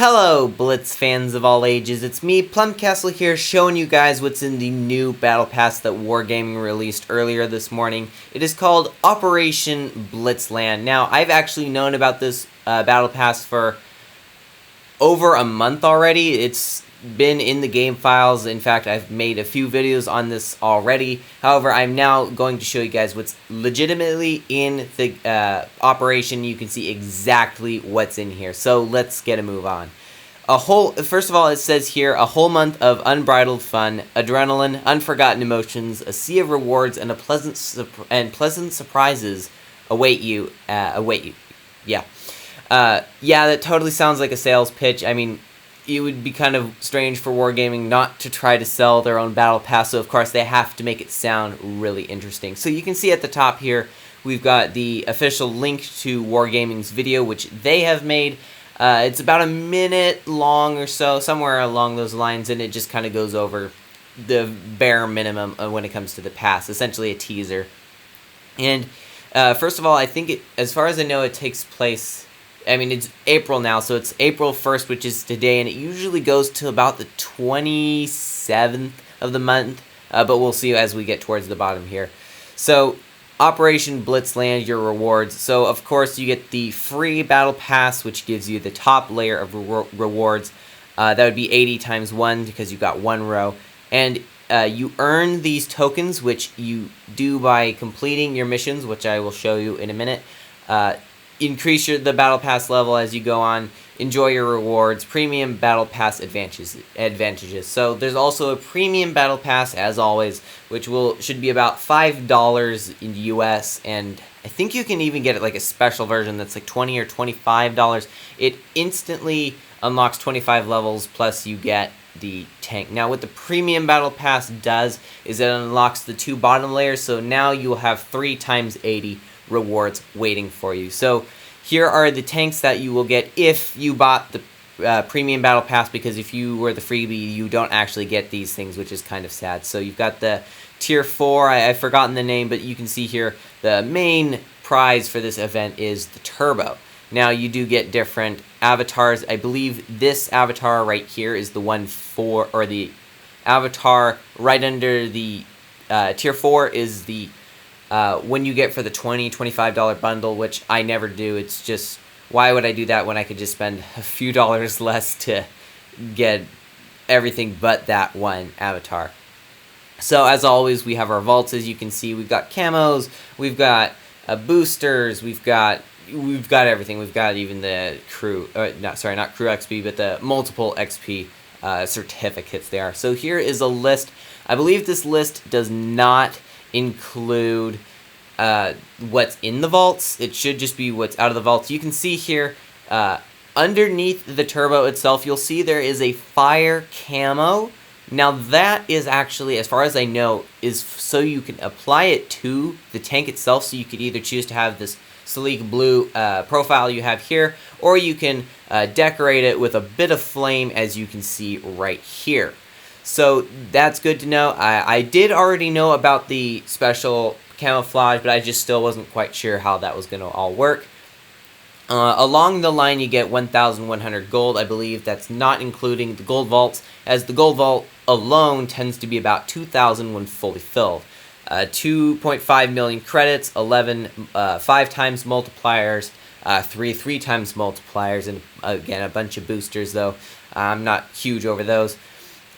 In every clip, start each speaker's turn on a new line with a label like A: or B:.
A: Hello, Blitz fans of all ages. It's me, Plumcastle here, showing you guys what's in the new Battle Pass that Wargaming released earlier this morning. It is called Operation Blitzland. Now, I've actually known about this Battle Pass for over a month already. It's been in the game files. In fact, I've made a few videos on this already. However, I'm now going to show you guys what's legitimately in the operation. You can see exactly what's in here. So let's get a move on. First of all, it says here, a whole month of unbridled fun, adrenaline, unforgotten emotions, a sea of rewards, and pleasant surprises await you. Yeah, that totally sounds like a sales pitch. I mean, it would be kind of strange for Wargaming not to try to sell their own Battle Pass, so of course they have to make it sound really interesting. So you can see at the top here, we've got the official link to Wargaming's video, which they have made. It's about a minute long or so, somewhere along those lines, and it just kind of goes over the bare minimum when it comes to the pass, essentially a teaser. And first of all, I think, as far as I know, it takes place... I mean, it's April now, so it's April 1st, which is today, and it usually goes to about the 27th of the month, but we'll see as we get towards the bottom here. So, Operation Blitzland, your rewards. So, of course, you get the free Battle Pass, which gives you the top layer of rewards. That would be 80 times 1, because you've got one row. And you earn these tokens, which you do by completing your missions, which I will show you in a minute. Increase the Battle Pass level as you go on. Enjoy your rewards. Premium Battle Pass advantages. So there's also a Premium Battle Pass, as always, which should be about $5 in the US, and I think you can even get it like a special version that's like $20 or $25. It instantly unlocks 25 levels, plus you get the tank. Now, what the Premium Battle Pass does is it unlocks the two bottom layers, so now you will have 3 times 80 rewards waiting for you. So here are the tanks that you will get if you bought the Premium Battle Pass, because if you were the freebie, you don't actually get these things, which is kind of sad. So you've got the Tier 4, I've forgotten the name, but you can see here the main prize for this event is the Turbo. Now, you do get different avatars. I believe this avatar right here is the one for, or the avatar right under the Tier 4 is the when you get for the $25 bundle, which I never do. It's just, why would I do that when I could just spend a few dollars less to get everything but that one avatar? So as always, we have our vaults. As you can see, we've got camos, we've got boosters, we've got everything. We've got even the crew, not crew XP, but the multiple XP certificates there. So here is a list. I believe this list does not include what's in the vaults. It should just be what's out of the vaults. You can see here underneath the turbo itself, you'll see there is a fire camo. Now that is actually, as far as I know, is so you can apply it to the tank itself. So you could either choose to have this sleek blue profile you have here, or you can decorate it with a bit of flame, as you can see right here. So that's good to know. I did already know about the special camouflage, but I just still wasn't quite sure how that was going to all work. Along the line, you get 1,100 gold. I believe that's not including the gold vaults, as the gold vault alone tends to be about 2,000 when fully filled. 2.5 million credits, 5 times multipliers, 3 times multipliers, and again, a bunch of boosters, though I'm not huge over those.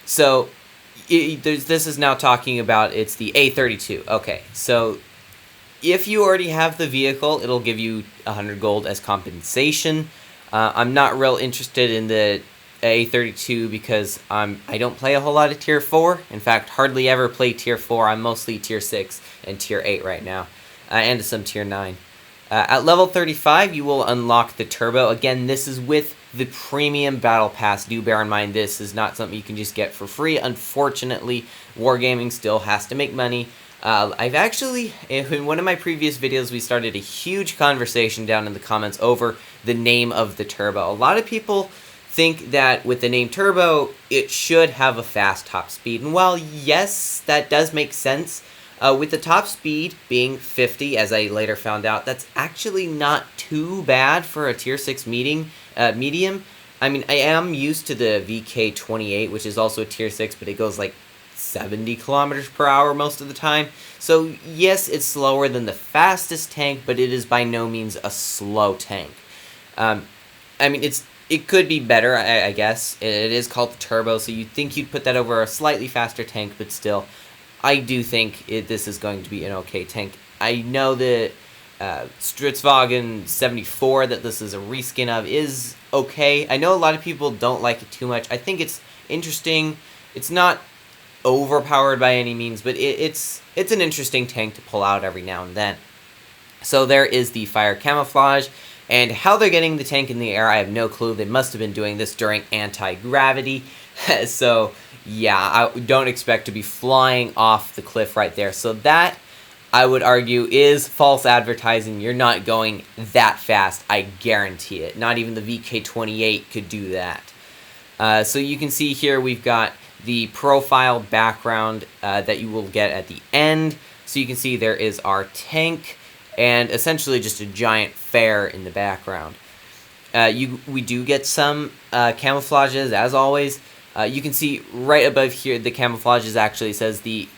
A: So, this is now talking about, it's the A32. Okay, so if you already have the vehicle, it'll give you 100 gold as compensation. I'm not real interested in the A32 because I don't play a whole lot of Tier 4. In fact, hardly ever play Tier 4. I'm mostly Tier 6 and Tier 8 right now, and some Tier 9. At level 35, you will unlock the Turbo. Again, this is with the Premium Battle Pass. Do bear in mind, this is not something you can just get for free. Unfortunately, Wargaming still has to make money. I've actually, in one of my previous videos, we started a huge conversation down in the comments over the name of the Turbo. A lot of people think that with the name Turbo, it should have a fast top speed. And while, yes, that does make sense, with the top speed being 50, as I later found out, that's actually not too bad for a Tier 6 medium. I mean, I am used to the VK-28, which is also a tier 6, but it goes like 70 kilometers per hour most of the time. So yes, it's slower than the fastest tank, but it is by no means a slow tank. I mean, it could be better, I guess. It is called the Turbo, so you'd think you'd put that over a slightly faster tank, but still, I do think this is going to be an okay tank. I know that Stritzwagen 74 that this is a reskin of is okay. I know a lot of people don't like it too much. I think it's interesting. It's not overpowered by any means, but it's an interesting tank to pull out every now and then. So there is the fire camouflage, and how they're getting the tank in the air, I have no clue. They must have been doing this during anti-gravity. So yeah, I don't expect to be flying off the cliff right there. So that, I would argue, is false advertising. You're not going that fast, I guarantee it. Not even the VK-28 could do that. So you can see here we've got the profile background that you will get at the end. So you can see there is our tank, and essentially just a giant fair in the background. We do get some camouflages, as always. You can see right above here, the camouflages actually says the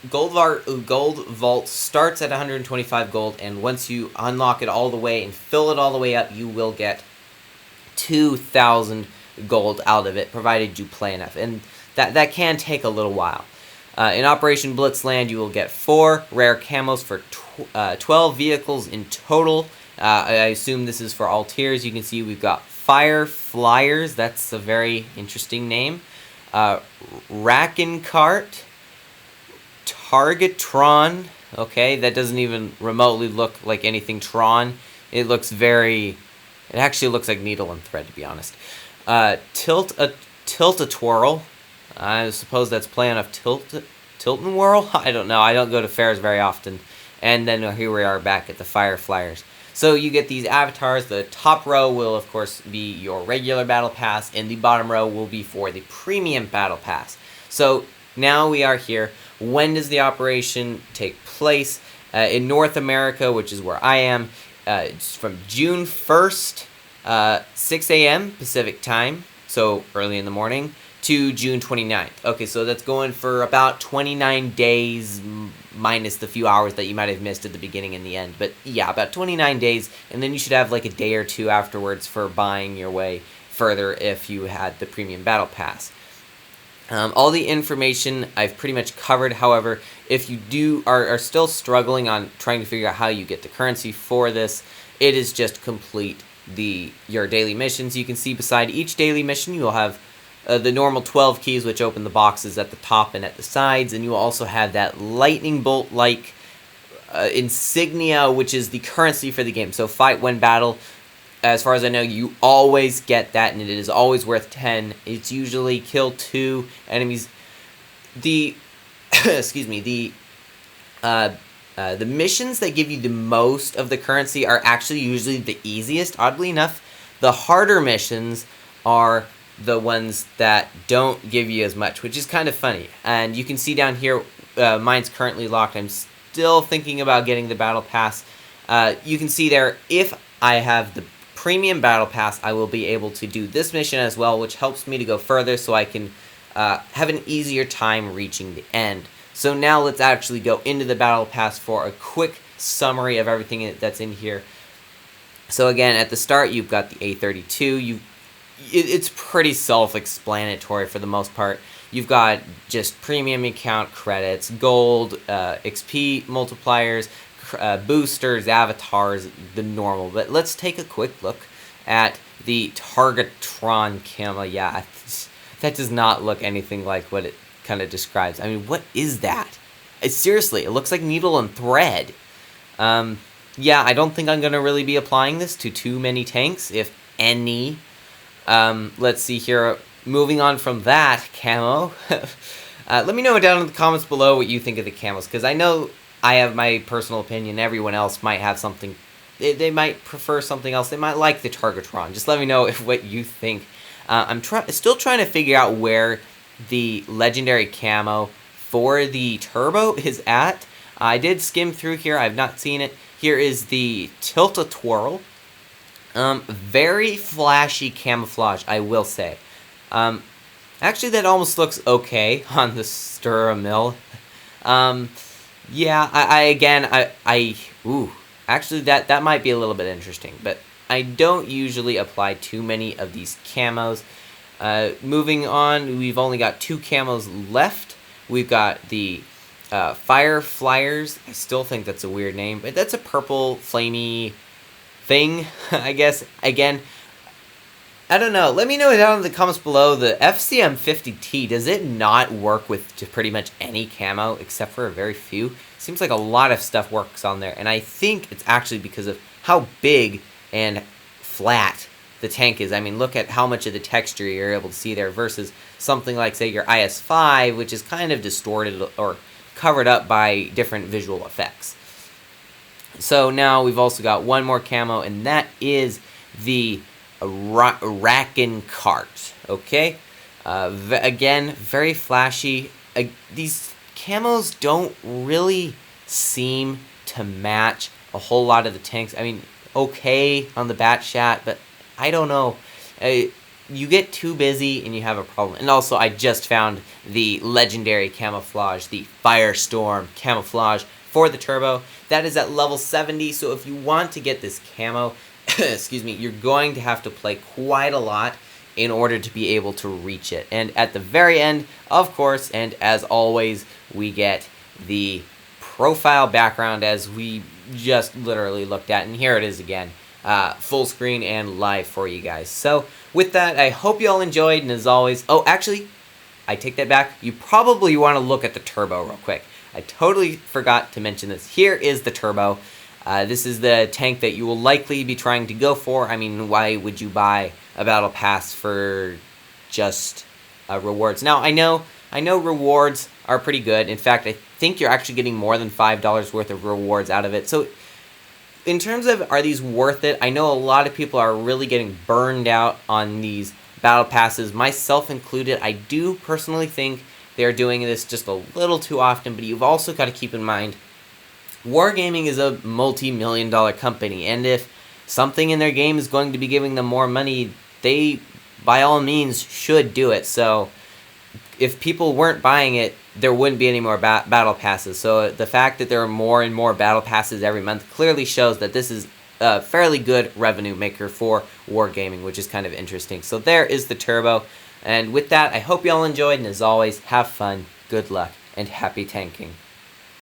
A: gold vault starts at 125 gold, and once you unlock it all the way and fill it all the way up, you will get 2,000 gold out of it, provided you play enough, and that can take a little while. In Operation Blitzland, you will get 4 rare camos for 12 vehicles in total. I assume this is for all tiers. You can see we've got Fire Flyers, that's a very interesting name, Rackencart, Targetron, okay, that doesn't even remotely look like anything Tron. It actually looks like needle and thread, to be honest. Tilt-a-twirl. I suppose that's playing off Tilton Whirl? I don't know. I don't go to fairs very often. And then here we are back at the Fire Flyers. So you get these avatars. The top row will, of course, be your regular Battle Pass, and the bottom row will be for the Premium Battle Pass. So now we are here. When does the operation take place? In North America, which is where I am, it's from June 1st, 6 a.m. Pacific time, so early in the morning, to June 29th. Okay, so that's going for about 29 days, minus the few hours that you might have missed at the beginning and the end. But yeah, about 29 days, and then you should have like a day or two afterwards for buying your way further if you had the Premium Battle Pass. All the information I've pretty much covered. However, if you are still struggling on trying to figure out how you get the currency for this, it is just complete your daily missions. You can see beside each daily mission you will have the normal 12 keys, which open the boxes at the top and at the sides, and you will also have that lightning bolt-like insignia, which is the currency for the game. So fight, win battle. As far as I know, you always get that, and it is always worth 10. It's usually kill 2 enemies. The missions that give you the most of the currency are actually usually the easiest, oddly enough. The harder missions are the ones that don't give you as much, which is kind of funny. And you can see down here, mine's currently locked. I'm still thinking about getting the Battle Pass. You can see there, if I have the Premium Battle Pass, I will be able to do this mission as well, which helps me to go further so I can have an easier time reaching the end. So now let's actually go into the Battle Pass for a quick summary of everything that's in here. So again, at the start, you've got the A32. It's pretty self-explanatory for the most part. You've got just premium account credits, gold, XP multipliers, boosters, avatars, the normal. But let's take a quick look at the Targetron camo. Yeah, that does not look anything like what it kind of describes. I mean, what is that? Seriously, it looks like needle and thread. Yeah, I don't think I'm going to really be applying this to too many tanks, if any. Let's see here. Moving on from that camo. Let me know down in the comments below what you think of the camos, because I know I have my personal opinion. Everyone else might have something. They might prefer something else. They might like the Targetron. Just let me know what you think. I'm still trying to figure out where the legendary camo for the Turbo is at. I did skim through here. I've not seen it. Here is the Tilt-a-Twirl. Very flashy camouflage, I will say. Actually, that almost looks okay on the Stura Mill. Yeah, ooh, actually, that might be a little bit interesting, but I don't usually apply too many of these camos. Moving on, we've only got 2 camos left. We've got the Fire Flyers. I still think that's a weird name, but that's a purple, flamey thing, I guess. Again, I don't know. Let me know down in the comments below. The FCM50T, does it not work with pretty much any camo except for a very few? Seems like a lot of stuff works on there, and I think it's actually because of how big and flat the tank is. I mean, look at how much of the texture you're able to see there versus something like, say, your IS-5, which is kind of distorted or covered up by different visual effects. So now we've also got one more camo, and that is the Racken Cart. Okay, again, very flashy. These camos don't really seem to match a whole lot of the tanks. I mean, okay on the Bat-Shat, but I don't know. You get too busy and you have a problem. And also, I just found the legendary camouflage, the Firestorm camouflage for the turbo. That is at level 70, so if you want to get this camo, excuse me, you're going to have to play quite a lot in order to be able to reach it. And at the very end, of course, and as always, we get the profile background as we just literally looked at. And here it is again, full screen and live for you guys. So with that, I hope you all enjoyed, and as always, oh, actually, I take that back. You probably want to look at the turbo real quick. I totally forgot to mention this. Here is the turbo. This is the tank that you will likely be trying to go for. I mean, why would you buy a battle pass for just rewards? Now, I know rewards are pretty good. In fact, I think you're actually getting more than $5 worth of rewards out of it. So in terms of, are these worth it? I know a lot of people are really getting burned out on these battle passes, myself included. I do personally think they're doing this just a little too often, but you've also got to keep in mind, Wargaming is a multi-million-dollar company, and if something in their game is going to be giving them more money, they, by all means, should do it. So if people weren't buying it, there wouldn't be any more battle passes. So the fact that there are more and more battle passes every month clearly shows that this is a fairly good revenue maker for Wargaming, which is kind of interesting. So there is the turbo. And with that, I hope you all enjoyed, and as always, have fun, good luck, and happy tanking.